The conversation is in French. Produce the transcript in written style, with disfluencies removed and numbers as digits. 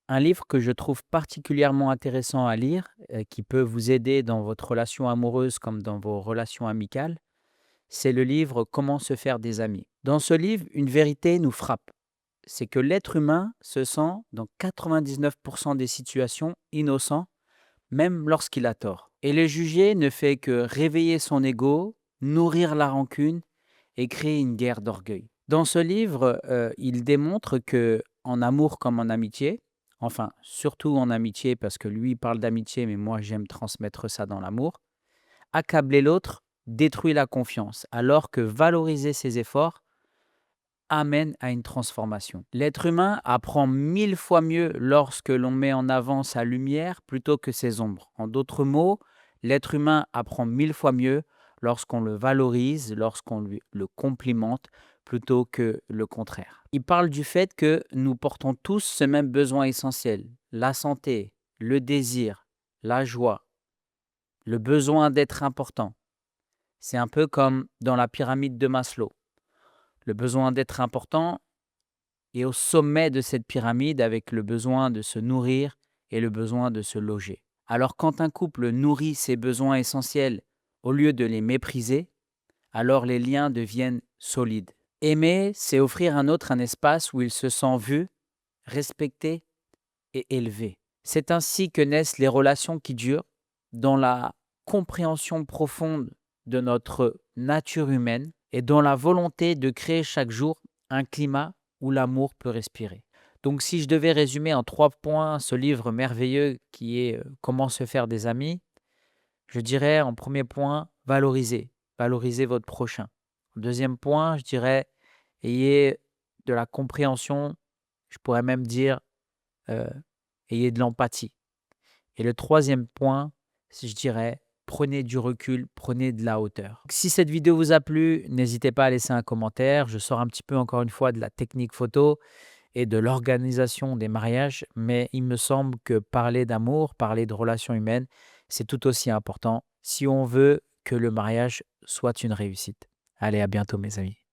Un livre que je trouve particulièrement intéressant à lire, qui peut vous aider dans votre relation amoureuse comme dans vos relations amicales, c'est le livre «Comment se faire des amis». Dans ce livre, une vérité nous frappe, c'est que l'être humain se sent, dans 99 des situations, innocent, même lorsqu'il a tort. Et le juger ne fait que réveiller son ego, nourrir la rancune et créer une guerre d'orgueil. Dans ce livre, il démontre que, en amour comme en amitié, enfin surtout en amitié parce que lui il parle d'amitié, mais moi j'aime transmettre ça dans l'amour, accabler l'autre détruit la confiance, alors que valoriser ses efforts amène à une transformation. L'être humain apprend 1000 fois mieux lorsque l'on met en avant sa lumière plutôt que ses ombres. En d'autres mots, l'être humain apprend 1000 fois mieux lorsqu'on le valorise, lorsqu'on lui le complimente plutôt que le contraire. Il parle du fait que nous portons tous ce même besoin essentiel, la santé, le désir, la joie, le besoin d'être important. C'est un peu comme dans la pyramide de Maslow. Le besoin d'être important est au sommet de cette pyramide avec le besoin de se nourrir et le besoin de se loger. Alors quand un couple nourrit ses besoins essentiels au lieu de les mépriser, alors les liens deviennent solides. Aimer, c'est offrir à un autre un espace où il se sent vu, respecté et élevé. C'est ainsi que naissent les relations qui durent, dans la compréhension profonde de notre nature humaine et dans la volonté de créer chaque jour un climat où l'amour peut respirer. Donc si je devais résumer en 3 points ce livre merveilleux qui est Comment se faire des amis, je dirais en premier point, valoriser votre prochain. En deuxième point, je dirais, ayez de la compréhension, je pourrais même dire, euh, ayez de l'empathie. Et le troisième point, je dirais, prenez du recul, prenez de la hauteur. Si cette vidéo vous a plu, n'hésitez pas à laisser un commentaire. Je sors un petit peu encore une fois de la technique photo et de l'organisation des mariages, mais il me semble que parler d'amour, parler de relations humaines, c'est tout aussi important si on veut que le mariage soit une réussite. Allez, à bientôt mes amis.